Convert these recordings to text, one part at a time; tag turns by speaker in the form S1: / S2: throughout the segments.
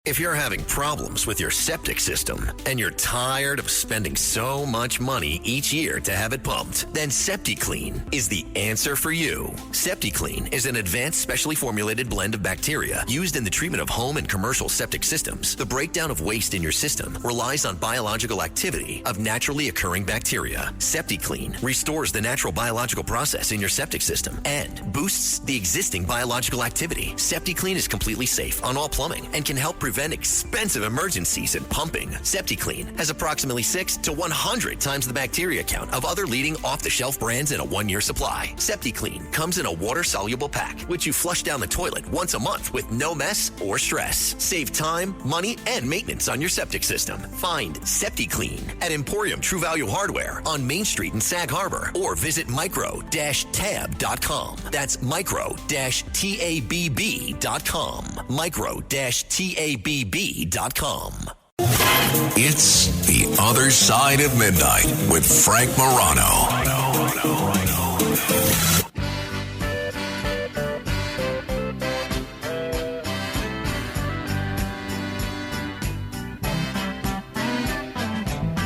S1: If you're having problems with your septic system and you're tired of spending so much money each year to have it pumped, then SeptiClean is the answer for you. SeptiClean is an advanced specially formulated blend of bacteria used in the treatment of home and commercial septic systems. The breakdown of waste in your system relies on biological activity of naturally occurring bacteria. SeptiClean restores the natural biological process in your septic system and boosts the existing biological activity. SeptiClean is completely safe on all plumbing and can help prevent expensive emergencies in pumping. SeptiClean has approximately 6 to 100 times the bacteria count of other leading off-the-shelf brands in a 1-year supply. SeptiClean comes in a water-soluble pack, which you flush down the toilet once a month with no mess or stress. Save time, money, and maintenance on your septic system. Find SeptiClean at Emporium True Value Hardware on Main Street in Sag Harbor or visit micro-tab.com. That's micro-tabb.com. Micro-tabb.com.
S2: It's The Other Side of Midnight with Frank Morano.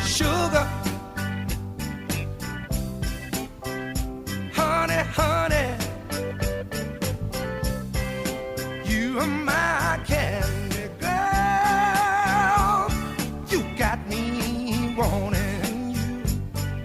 S3: Sugar, honey, honey, you are my candy girl. You got me wanting you.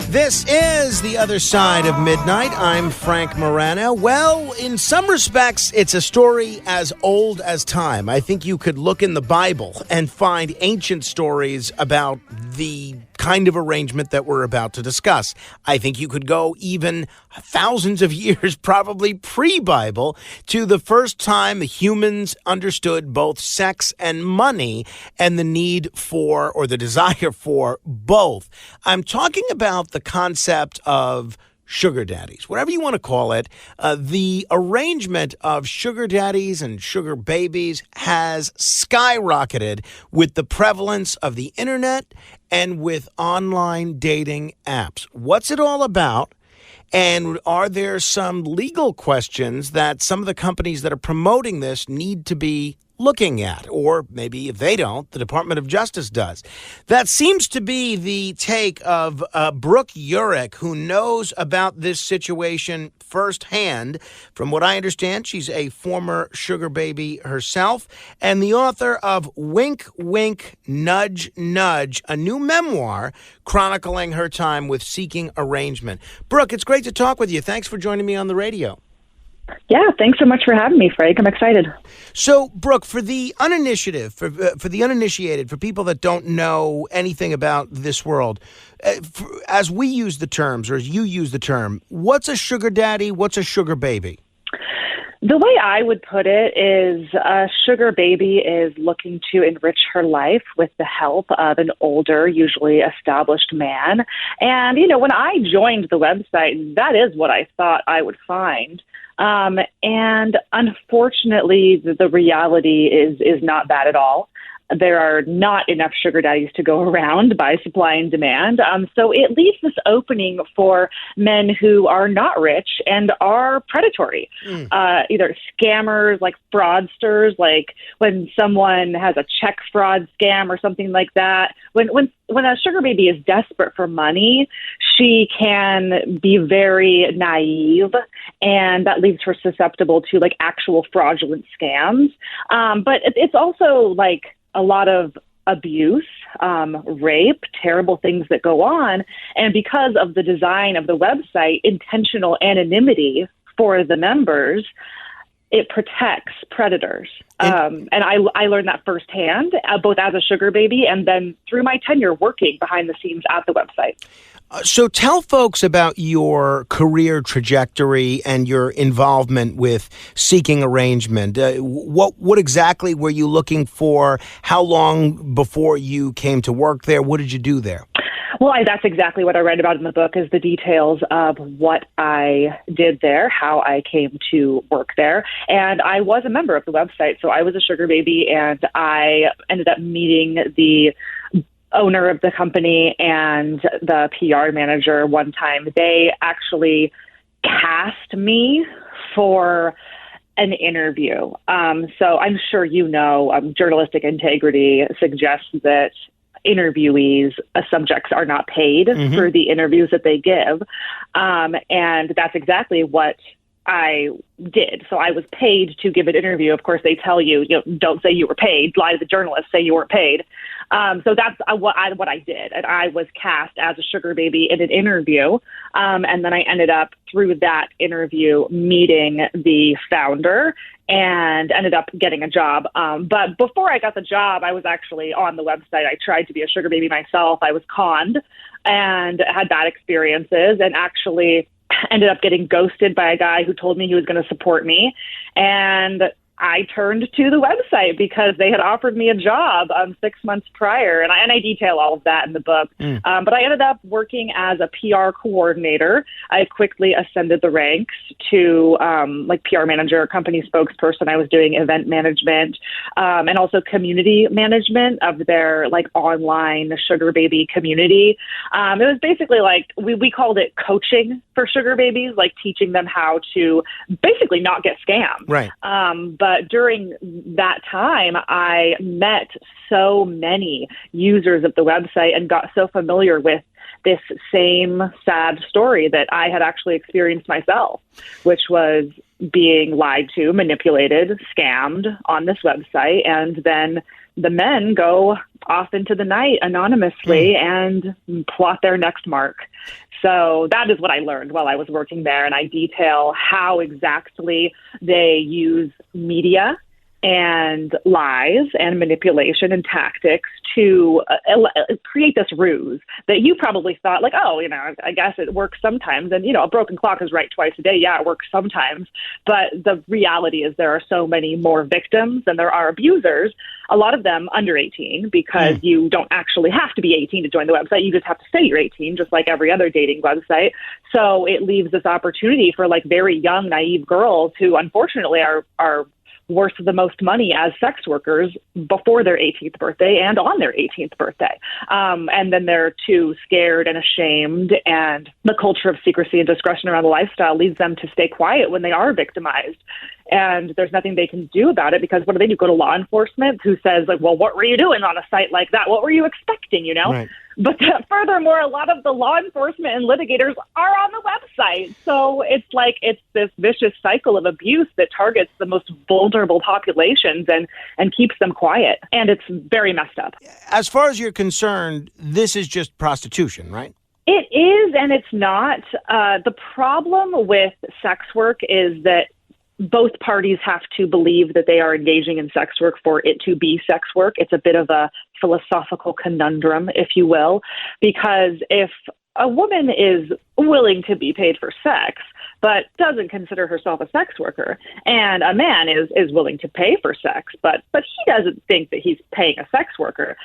S4: This is The Other Side of Midnight. I'm Frank Morano. Well, in some respects, it's a story as old as time. I think you could look in the Bible and find ancient stories about the kind of arrangement that we're about to discuss. I think you could go even thousands of years, probably pre-Bible, to the first time humans understood both sex and money and the need for, or the desire for, both. I'm talking about the concept of sugar daddies, whatever you want to call it. The arrangement of sugar daddies and sugar babies has skyrocketed with the prevalence of the internet and with online dating apps. What's it all about? And are there some legal questions that some of the companies that are promoting this need to be looking at? Or maybe if they don't, the Department of Justice does. That seems to be the take of Brook Urick, who knows about this situation firsthand. From what I understand, she's a former sugar baby herself and the author of Wink, Wink, Nudge, Nudge, a new memoir chronicling her time with seeking arrangement. Brook, it's great to talk with you. Thanks for joining me on the radio.
S5: Yeah, thanks so much for having me, Frank. I'm excited.
S4: So, Brook, for the uninitiated, for people that don't know anything about this world, as we use the terms, or as you use the term, what's a sugar daddy? What's a sugar baby?
S5: The way I would put it is a sugar baby is looking to enrich her life with the help of an older, usually established man. And, you know, when I joined the website, that is what I thought I would find. And unfortunately, the reality is not that at all. There are not enough sugar daddies to go around by supply and demand. So it leaves this opening for men who are not rich and are predatory, either scammers, like fraudsters, like when someone has a check fraud scam or something like that. When a sugar baby is desperate for money, she can be very naive, and that leaves her susceptible to like actual fraudulent scams. But it's also like a lot of abuse, rape, terrible things that go on. And because of the design of the website, intentional anonymity for the members, it protects predators. And I learned that firsthand, both as a sugar baby and then through my tenure working behind the scenes at the website.
S4: So tell folks about your career trajectory and your involvement with seeking arrangement. What exactly were you looking for? How long before you came to work there? What did you do there?
S5: Well, that's exactly what I write about in the book, is the details of what I did there, how I came to work there. And I was a member of the website, so I was a sugar baby, and I ended up meeting the owner of the company and the PR manager one time. They actually cast me for an interview. So I'm sure journalistic integrity suggests that interviewees, subjects are not paid for the interviews that they give. And that's exactly what I did. So I was paid to give an interview. Of course, they tell you, don't say you were paid. Lie to the journalist, say you weren't paid. So that's what I did. And I was cast as a sugar baby in an interview. And then I ended up, through that interview, meeting the founder and ended up getting a job. But before I got the job, I was actually on the website. I tried to be a sugar baby myself. I was conned and had bad experiences, and actually ended up getting ghosted by a guy who told me he was going to support me. And I turned to the website because they had offered me a job 6 months prior. And I detail all of that in the book. But I ended up working as a PR coordinator. I quickly ascended the ranks to PR manager, company spokesperson. I was doing event management and also community management of their online sugar baby community. It was basically we called it coaching for sugar babies, teaching them how to basically not get scammed.
S4: Right.
S5: But during that time, I met so many users of the website and got so familiar with this same sad story that I had actually experienced myself, which was being lied to, manipulated, scammed on this website. And then the men go off into the night anonymously and plot their next mark. So that is what I learned while I was working there. And I detail how exactly they use media and lies and manipulation and tactics to create this ruse that you probably thought I guess it works sometimes. And, a broken clock is right twice a day. Yeah, it works sometimes. But the reality is there are so many more victims than there are abusers, a lot of them under 18, because you don't actually have to be 18 to join the website. You just have to say you're 18, just like every other dating website. So it leaves this opportunity for very young, naive girls who unfortunately are worth the most money as sex workers before their 18th birthday and on their 18th birthday. And then they're too scared and ashamed, and the culture of secrecy and discretion around the lifestyle leads them to stay quiet when they are victimized. And there's nothing they can do about it, because what do? Go to law enforcement, who says, well, what were you doing on a site like that? What were you expecting, Right. But furthermore, a lot of the law enforcement and litigators are on the website. So it's this vicious cycle of abuse that targets the most vulnerable populations and keeps them quiet. And it's very messed up.
S4: As far as you're concerned, this is just prostitution, right?
S5: It is, and it's not. The problem with sex work is that both parties have to believe that they are engaging in sex work for it to be sex work. It's a bit of a philosophical conundrum, if you will, because if a woman is willing to be paid for sex, but doesn't consider herself a sex worker, and a man is willing to pay for sex, but he doesn't think that he's paying a sex worker,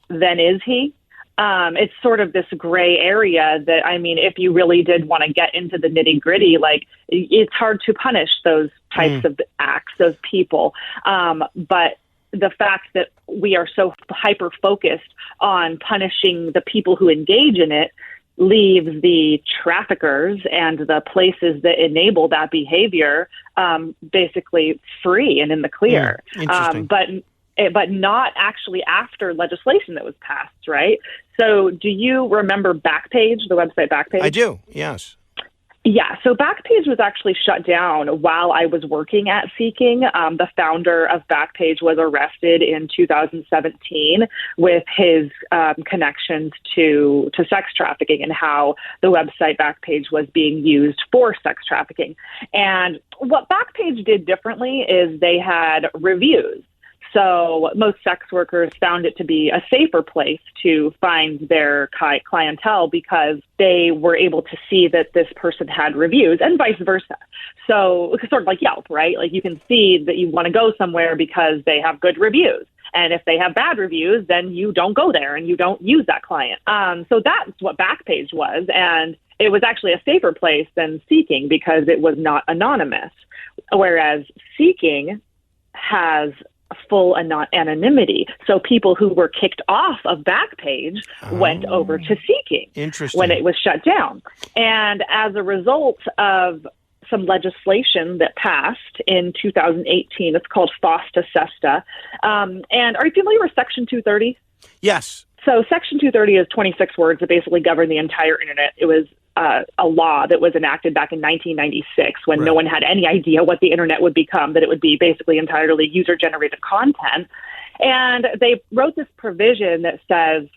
S5: then is he? It's sort of this gray area that, if you really did want to get into the nitty gritty, it's hard to punish those types of acts, those people. But the fact that we are so hyper focused on punishing the people who engage in it leaves the traffickers and the places that enable that behavior basically free and in the clear. But not actually after legislation that was passed, right? So do you remember Backpage, the website Backpage?
S4: I do, yes.
S5: Yeah, so Backpage was actually shut down while I was working at Seeking. The founder of Backpage was arrested in 2017 with his connections to sex trafficking and how the website Backpage was being used for sex trafficking. And what Backpage did differently is they had reviews. So most sex workers found it to be a safer place to find their clientele because they were able to see that this person had reviews, and vice versa. So it's sort of like Yelp, right? You can see that you want to go somewhere because they have good reviews. And if they have bad reviews, then you don't go there and you don't use that client. So that's what Backpage was. And it was actually a safer place than Seeking because it was not anonymous. Whereas Seeking has full anonymity. So people who were kicked off of Backpage went over to Seeking
S4: Interesting.
S5: when it was shut down. And as a result of some legislation that passed in 2018. It's called FOSTA SESTA. And are you familiar with Section 230?
S4: Yes.
S5: So Section 230 is 26 words that basically govern the entire internet. It was a law that was enacted back in 1996 when no one had any idea what the internet would become, that it would be basically entirely user-generated content. And they wrote this provision that says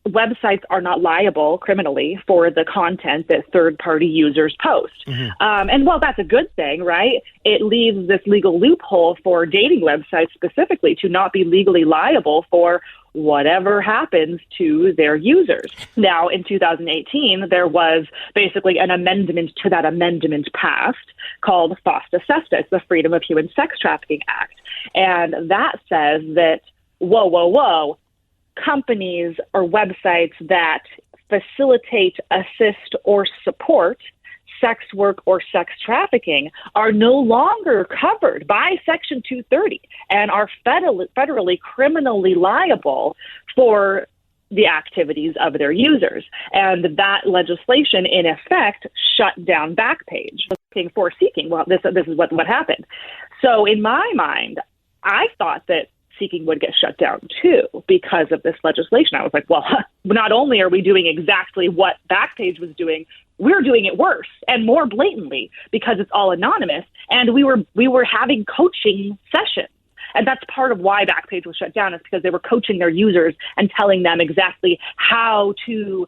S5: websites are not liable criminally for the content that third-party users post. And while that's a good thing, right, it leaves this legal loophole for dating websites specifically to not be legally liable for whatever happens to their users. Now, in 2018, there was basically an amendment to that amendment passed called FOSTA SESTA. It's the Freedom of Human Sex Trafficking Act. And that says that, whoa, companies or websites that facilitate, assist, or support sex work or sex trafficking are no longer covered by Section 230 and are federally criminally liable for the activities of their users. And that legislation, in effect, shut down Backpage for Seeking. Well, this is what happened. So in my mind, I thought that Seeking would get shut down too because of this legislation. I was like, well, not only are we doing exactly what Backpage was doing, we're doing it worse and more blatantly because it's all anonymous. And we were having coaching sessions. And that's part of why Backpage was shut down, is because they were coaching their users and telling them exactly how to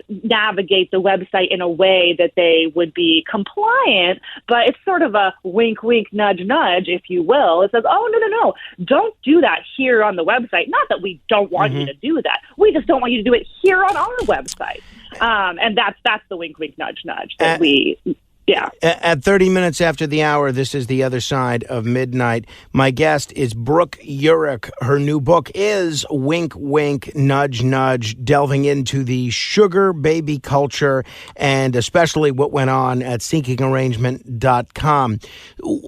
S5: navigate the website in a way that they would be compliant. But it's sort of a wink, wink, nudge, nudge, if you will. It says, oh, no, don't do that here on the website. Not that we don't want you to do that. We just don't want you to do it here on our website. And that's the wink, wink, nudge, nudge that Yeah.
S4: At 30 minutes after the hour, this is The Other Side of Midnight. My guest is Brook Urick. Her new book is Wink, Wink, Nudge, Nudge, delving into the sugar baby culture and especially what went on at seekingarrangement.com.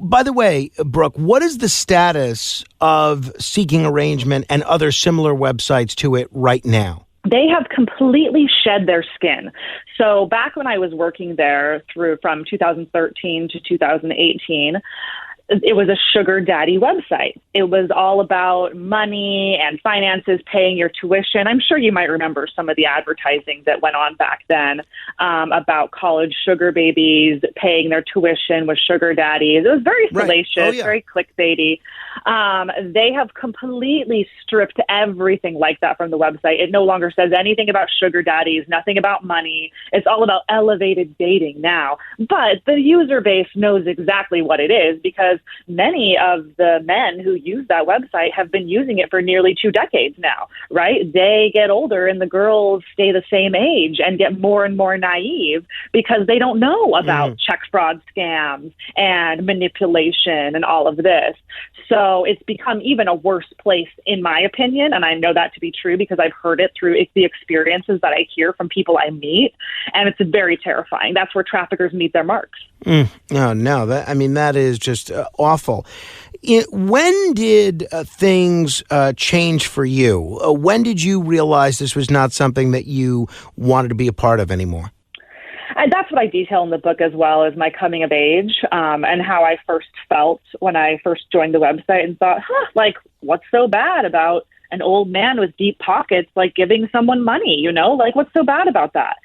S4: By the way, Brook, what is the status of Seeking Arrangement and other similar websites to it right now?
S5: They have completely shed their skin. So back when I was working there from 2013 to 2018, it was a sugar daddy website. It was all about money and finances, paying your tuition. I'm sure you might remember some of the advertising that went on back then about college sugar babies paying their tuition with sugar daddies. It was very salacious, very clickbaity. They have completely stripped everything like that from the website. It no longer says anything about sugar daddies, nothing about money. It's all about elevated dating now. But the user base knows exactly what it is because many of the men who use that website have been using it for nearly 2 decades now, right? They get older and the girls stay the same age and get more and more naive because they don't know about check fraud scams and manipulation and all of this. So it's become even a worse place, in my opinion, and I know that to be true because I've heard it through the experiences that I hear from people I meet, and it's very terrifying. That's where traffickers meet their marks. That is just awful. When did things change for you? When did you realize this was not something that you wanted to be a part of anymore? And that's what I detail in the book as well, as my coming of age and how I first felt when I first joined the website and thought, what's so bad about an old man with deep pockets, giving someone money, what's so bad about that?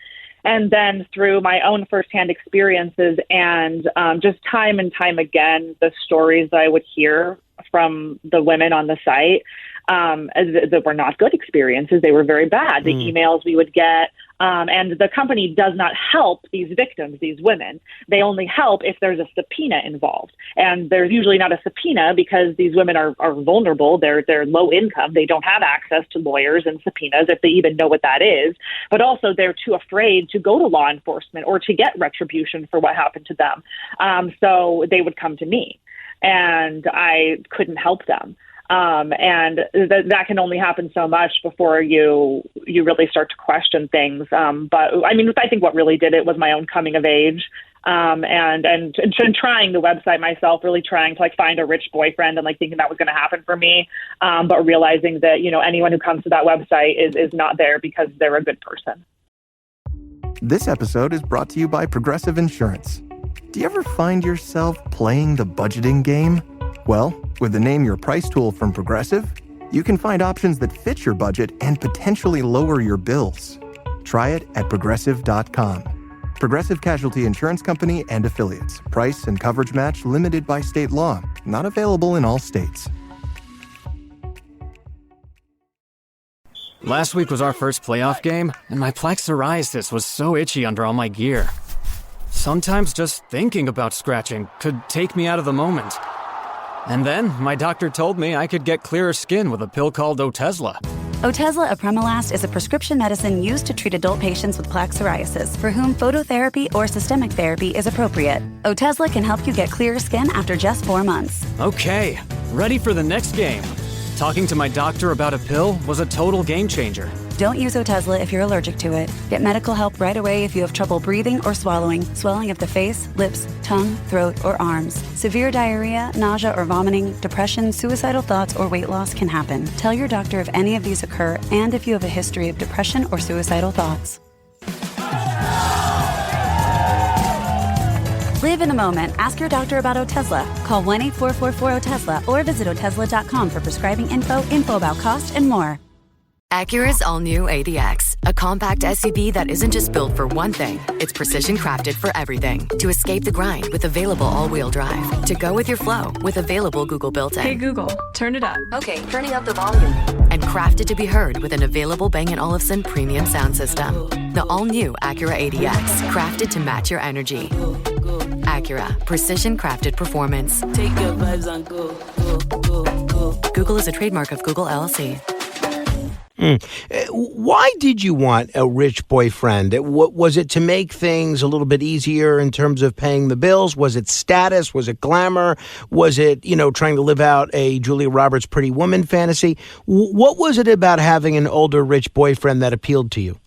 S5: And then through my own firsthand experiences and just time and time again, the stories that I would hear from the women on the site that were not good experiences. They were very bad. The emails we would get, and the company does not help these victims, these women. They only help if there's a subpoena involved. And there's usually not a subpoena because these women are vulnerable. They're low income. They don't have access to lawyers and subpoenas if they even know what that is. But also they're too afraid to go to law enforcement or to get retribution for what happened to them. So they would come to me and I couldn't help them. And that can only happen so much before you really start to question things. But I think what really did it was my own coming of age, and trying the website myself, really trying to find a rich boyfriend and thinking that was going to happen for me. But realizing that, anyone who comes to that website is not there because they're a good person.
S6: This episode is brought to you by Progressive Insurance. Do you ever find yourself playing the budgeting game? Well, with the Name Your Price tool from Progressive, you can find options that fit your budget and potentially lower your bills. Try it at Progressive.com. Progressive Casualty Insurance Company and Affiliates. Price and coverage match limited by state law. Not available in all states.
S7: Last week was our first playoff game, and my plaque psoriasis was so itchy under all my gear. Sometimes just thinking about scratching could take me out of the moment. And then my doctor told me I could get clearer skin with a pill called Otezla.
S8: Otezla apremilast is a prescription medicine used to treat adult patients with plaque psoriasis for whom phototherapy or systemic therapy is appropriate. Otezla can help you get clearer skin after just 4 months.
S7: Okay, ready for the next game. Talking to my doctor about a pill was a total game changer.
S8: Don't use Otezla if you're allergic to it. Get medical help right away if you have trouble breathing or swallowing, swelling of the face, lips, tongue, throat, or arms. Severe diarrhea, nausea or vomiting, depression, suicidal thoughts, or weight loss can happen. Tell your doctor if any of these occur and if you have a history of depression or suicidal thoughts. Live in the moment. Ask your doctor about Otezla. Call 1-844-4-OTEZLA or visit Otezla.com for prescribing info about cost, and more.
S9: Acura's all-new ADX, a compact SUV that isn't just built for one thing, it's precision crafted for everything. To escape the grind with available all-wheel drive. To go with your flow with available Google built-in.
S10: Hey Google, turn it up.
S9: Okay, turning up the volume. And crafted to be heard with an available Bang & Olufsen premium sound system. The all-new Acura ADX, crafted to match your energy. Acura, precision crafted performance.
S11: Take your vibes and go, go, go, go.
S9: Google is a trademark of Google LLC.
S4: Why did you want a rich boyfriend? Was it to make things a little bit easier in terms of paying the bills? Was it status? Was it glamour? Was it, trying to live out a Julia Roberts Pretty Woman fantasy? What was it about having an older rich boyfriend that appealed to you?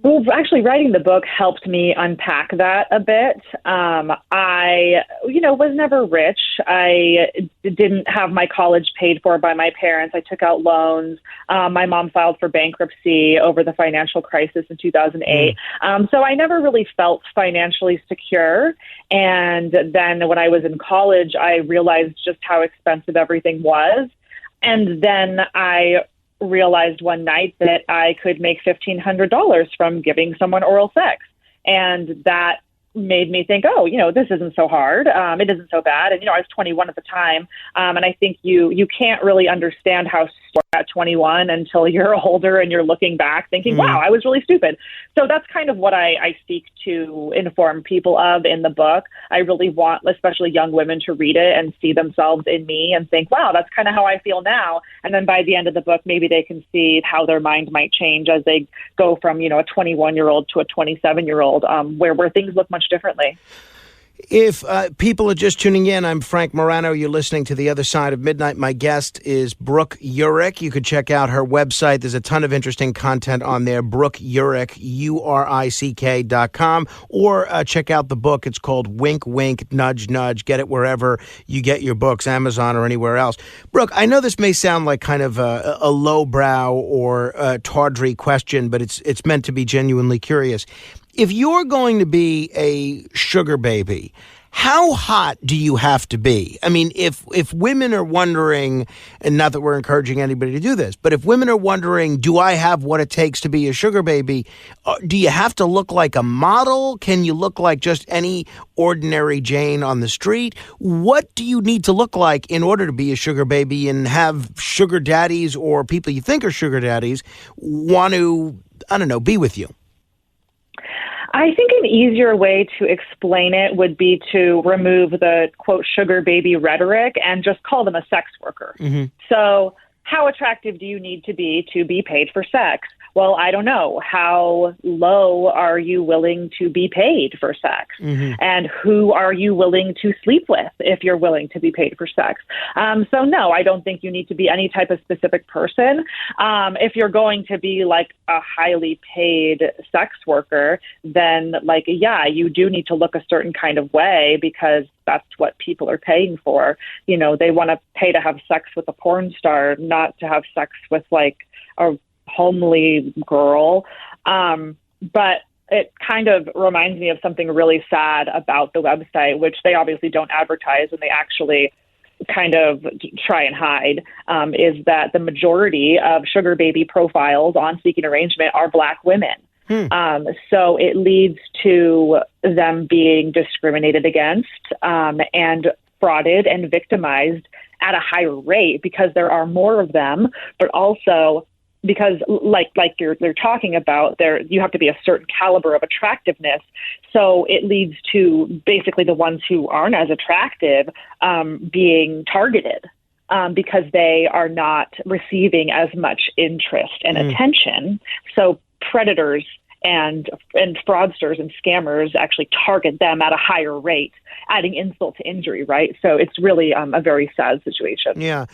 S5: Well, actually, writing the book helped me unpack that a bit. I, was never rich. I didn't have my college paid for by my parents. I took out loans. My mom filed for bankruptcy over the financial crisis in 2008. So I never really felt financially secure. And then when I was in college, I realized just how expensive everything was. And then I realized one night that I could make $1,500 from giving someone oral sex. And that made me think, this isn't so hard. It isn't so bad. And, I was 21 at the time. And I think you can't really understand how at 21 until you're older and you're looking back thinking, wow, I was really stupid. So that's kind of what I seek to inform people of in the book. I really want, especially young women, to read it and see themselves in me and think, wow, that's kind of how I feel now. And then by the end of the book, maybe they can see how their mind might change as they go from, a 21-year-old to a 27-year-old, where things look much differently.
S4: If people are just tuning in, I'm Frank Morano. You're listening to The Other Side of Midnight. My guest is Brook Urick. You could check out her website. There's a ton of interesting content on there. Brook Urick, URICK.com. Or check out the book. It's called Wink, Wink, Nudge, Nudge. Get it wherever you get your books, Amazon or anywhere else. Brook, I know this may sound like kind of a lowbrow or a tawdry question, but it's meant to be genuinely curious. If you're going to be a sugar baby, how hot do you have to be? I mean, if women are wondering, and not that we're encouraging anybody to do this, but if women are wondering, do I have what it takes to be a sugar baby? Do you have to look like a model? Can you look like just any ordinary Jane on the street? What do you need to look like in order to be a sugar baby and have sugar daddies or people you think are sugar daddies want to, be with you?
S5: I think an easier way to explain it would be to remove the, quote, sugar baby rhetoric and just call them a sex worker. Mm-hmm. So how attractive do you need to be paid for sex? Well, I don't know. How low are you willing to be paid for sex? Mm-hmm. And who are you willing to sleep with if you're willing to be paid for sex? So no, I don't think you need to be any type of specific person. If you're going to be like a highly paid sex worker, then you do need to look a certain kind of way because that's what people are paying for. They want to pay to have sex with a porn star, not to have sex with a homely girl. But it kind of reminds me of something really sad about the website, which they obviously don't advertise and they actually kind of try and hide, is that the majority of sugar baby profiles on Seeking Arrangement are Black women. So it leads to them being discriminated against and frauded and victimized at a higher rate because there are more of them, but also because like you're talking about, you have to be a certain caliber of attractiveness. So it leads to basically the ones who aren't as attractive being targeted because they are not receiving as much interest and attention. So predators and fraudsters and scammers actually target them at a higher rate, adding insult to injury, right? So it's really a very sad situation.
S4: Yeah.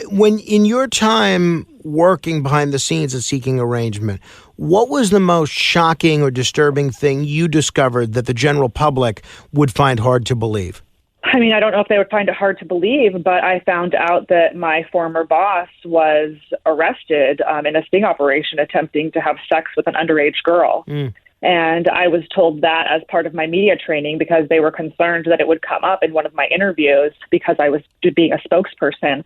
S4: When in your time working behind the scenes at Seeking Arrangement, what was the most shocking or disturbing thing you discovered that the general public would find hard to believe?
S5: I mean, I don't know if they would find it hard to believe, but I found out that my former boss was arrested in a sting operation attempting to have sex with an underage girl. And I was told that as part of my media training because they were concerned that it would come up in one of my interviews because I was being a spokesperson.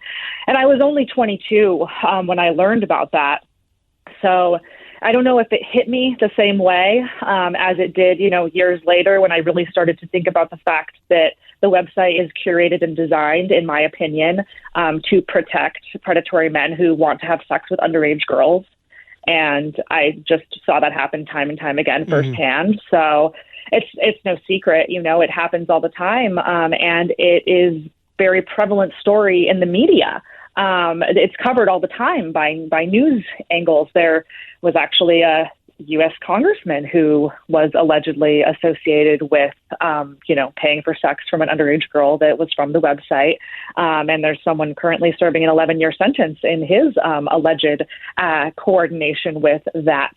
S5: And I was only 22 when I learned about that. So I don't know if it hit me the same way as it did, years later when I really started to think about the fact that the website is curated and designed, in my opinion, to protect predatory men who want to have sex with underage girls. And I just saw that happen time and time again firsthand. So it's no secret, it happens all the time. And it is very prevalent story in the media. It's covered all the time by news angles. There was actually a U.S. congressman who was allegedly associated with, paying for sex from an underage girl that was from the website. And there's someone currently serving an 11-year sentence in his alleged coordination with that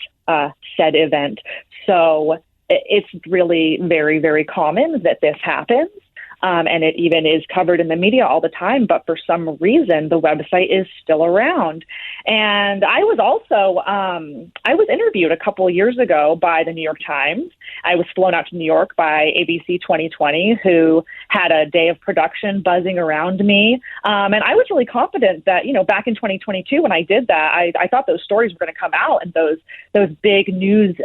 S5: said event. So it's really very, very common that this happens. And it even is covered in the media all the time. But for some reason, the website is still around. And I was also, I was interviewed a couple of years ago by the New York Times. I was flown out to New York by ABC 2020, who had a day of production buzzing around me. And I was really confident that, back in 2022, when I did that, I thought those stories were going to come out and those big news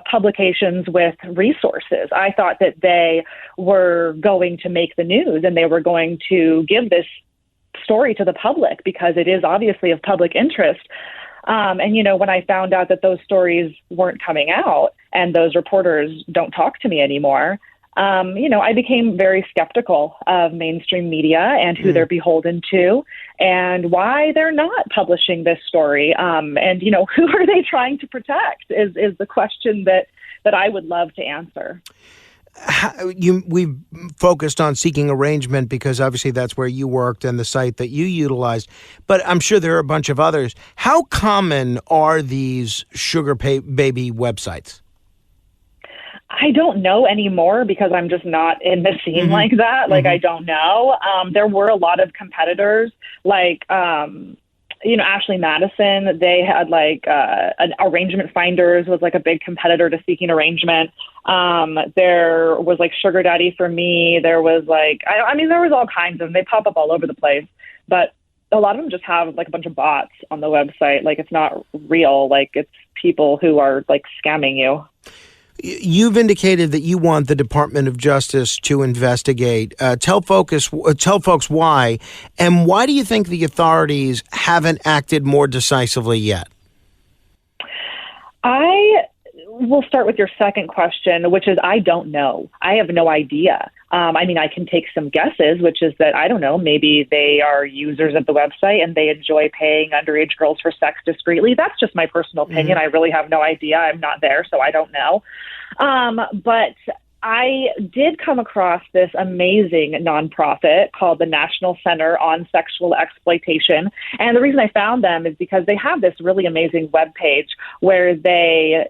S5: publications with resources. I thought that they were going to make the news and they were going to give this story to the public because it is obviously of public interest. And, when I found out that those stories weren't coming out and those reporters don't talk to me anymore, I became very skeptical of mainstream media and who they're beholden to and why they're not publishing this story. And, who are they trying to protect is the question that I would love to answer.
S4: We've focused on Seeking Arrangement because obviously that's where you worked and the site that you utilized, but I'm sure there are a bunch of others. How common are these sugar baby websites?
S5: I don't know anymore because I'm just not in the scene like that. Like, I don't know. There were a lot of competitors like, Ashley Madison, they had an Arrangement Finders was like a big competitor to Seeking Arrangement. There was Sugar Daddy for Me. There was there was all kinds of them. They pop up all over the place, but a lot of them just have a bunch of bots on the website. It's not real. It's people who are scamming you.
S4: You've indicated that you want the Department of Justice to investigate. Tell folks why, and why do you think the authorities haven't acted more decisively yet?
S5: I will start with your second question, which is I don't know. I have no idea. I can take some guesses, which is that, I don't know, maybe they are users of the website and they enjoy paying underage girls for sex discreetly. That's just my personal opinion. I really have no idea. I'm not there, so I don't know. But I did come across this amazing nonprofit called the National Center on Sexual Exploitation. And the reason I found them is because they have this really amazing webpage where they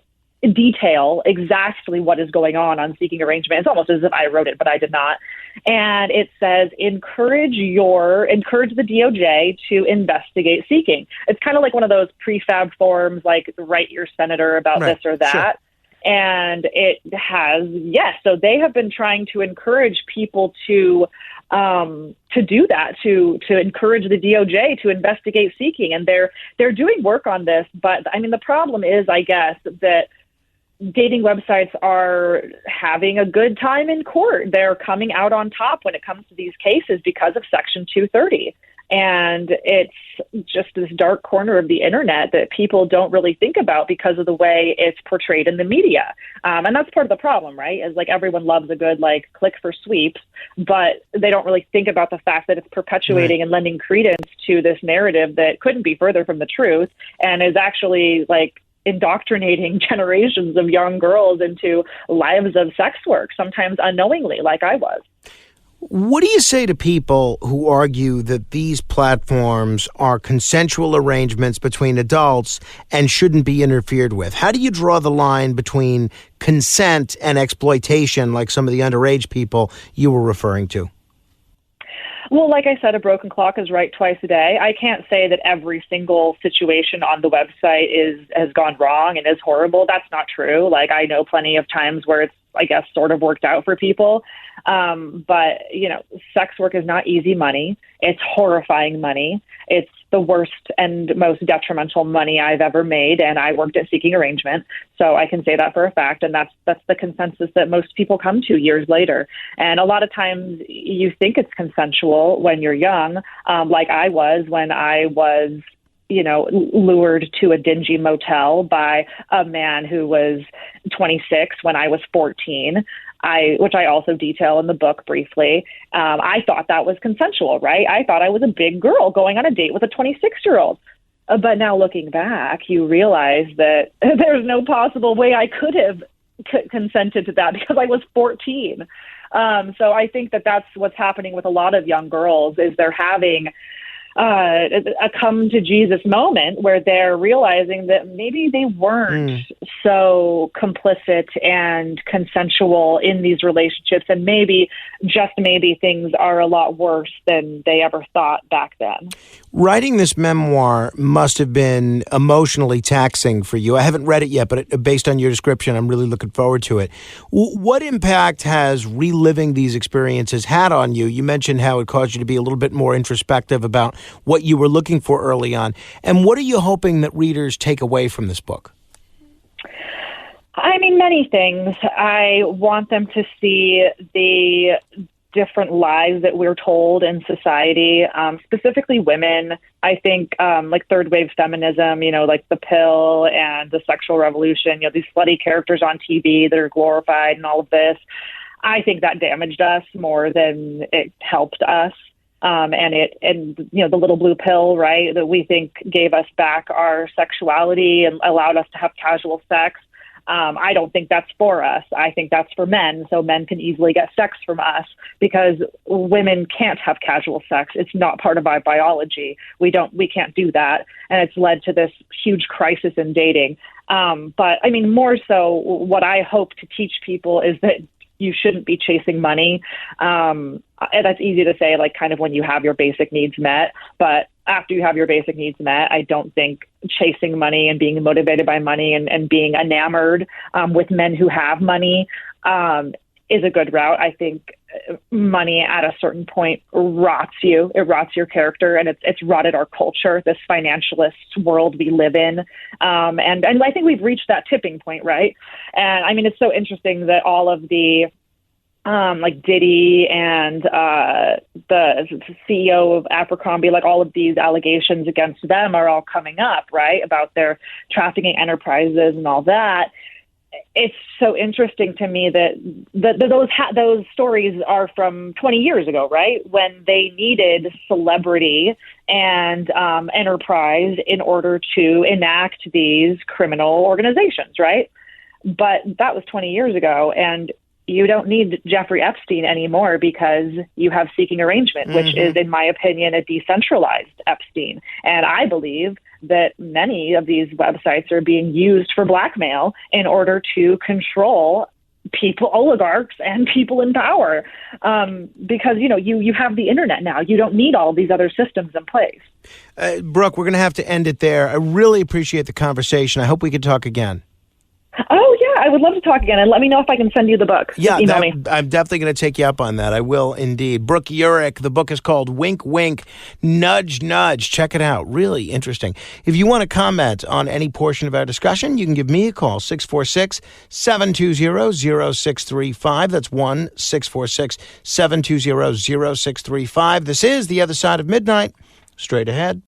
S5: detail exactly what is going on Seeking Arrangement. It's almost as if I wrote it, but I did not. And it says, encourage the DOJ to investigate Seeking. It's kind of like one of those prefab forms, write your senator about this or that.
S4: Sure.
S5: And it has, yes. So they have been trying to encourage people to do that, to encourage the DOJ to investigate seeking. And they're doing work on this. But I mean, the problem is, I guess, that dating websites are having a good time in court. They're coming out on top when it comes to these cases because of Section 230. And it's just this dark corner of the internet that people don't really think about because of the way it's portrayed in the media. And that's part of the problem, right? Is like everyone loves a good click for sweeps, but they don't really think about the fact that it's perpetuating and lending credence to this narrative that couldn't be further from the truth and is actually indoctrinating generations of young girls into lives of sex work, sometimes unknowingly, like I was.
S4: What do you say to people who argue that these platforms are consensual arrangements between adults and shouldn't be interfered with? How do you draw the line between consent and exploitation, like some of the underage people you were referring to?
S5: Well, like I said, a broken clock is right twice a day. I can't say that every single situation on the website has gone wrong and is horrible. That's not true. I know plenty of times where it's, I guess, sort of worked out for people. But, sex work is not easy money. It's horrifying money. It's the worst and most detrimental money I've ever made. And I worked at Seeking Arrangement. So I can say that for a fact. And that's the consensus that most people come to years later. And a lot of times you think it's consensual when you're young, like I was when I was lured to a dingy motel by a man who was 26 when I was 14, which I also detail in the book briefly. I thought that was consensual, right? I thought I was a big girl going on a date with a 26-year-old. But now looking back, you realize that there's no possible way I could have consented to that because I was 14. So I think that that's what's happening with a lot of young girls is they're having a come to Jesus moment where they're realizing that maybe they weren't so complicit and consensual in these relationships. And maybe, just maybe, things are a lot worse than they ever thought back then.
S4: Writing this memoir must have been emotionally taxing for you. I haven't read it yet, but based on your description, I'm really looking forward to it. What impact has reliving these experiences had on you? You mentioned how it caused you to be a little bit more introspective about what you were looking for early on. And what are you hoping that readers take away from this book?
S5: I mean, many things. I want them to see the different lies that we're told in society, specifically women. I think third wave feminism, like the pill and the sexual revolution, these slutty characters on TV that are glorified and all of this. I think that damaged us more than it helped us. And the little blue pill, right, that we think gave us back our sexuality and allowed us to have casual sex. I don't think that's for us. I think that's for men. So men can easily get sex from us because women can't have casual sex. It's not part of our biology. We can't do that. And it's led to this huge crisis in dating. But I mean, more so what I hope to teach people is that you shouldn't be chasing money. And that's easy to say, kind of when you have your basic needs met. But after you have your basic needs met, I don't think chasing money and being motivated by money and being enamored with men who have money is a good route. I think money at a certain point rots you. It rots your character, and it's rotted our culture, this financialist world we live in. And I think we've reached that tipping point, right? And I mean, it's so interesting that all of the Diddy and the CEO of Abercrombie, all of these allegations against them are all coming up, right, about their trafficking enterprises and all that. It's so interesting to me that those stories are from 20 years ago, right, when they needed celebrity and enterprise in order to enact these criminal organizations, right? But that was 20 years ago, and you don't need Jeffrey Epstein anymore because you have Seeking Arrangement, which is, in my opinion, a decentralized Epstein. And I believe that many of these websites are being used for blackmail in order to control people, oligarchs, and people in power. Because, you have the internet now. You don't need all these other systems in place.
S4: Brooke, we're going to have to end it there. I really appreciate the conversation. I hope we can talk again.
S5: Oh, yeah, I would love to talk again, and let me know if I can send you the book.
S4: Yeah,
S5: Email me.
S4: I'm definitely going to take you up on that. I will indeed. Brook Urick, the book is called Wink, Wink, Nudge, Nudge. Check it out. Really interesting. If you want to comment on any portion of our discussion, you can give me a call, 646-720-0635. That's 1-646-720-0635. This is The Other Side of Midnight. Straight ahead.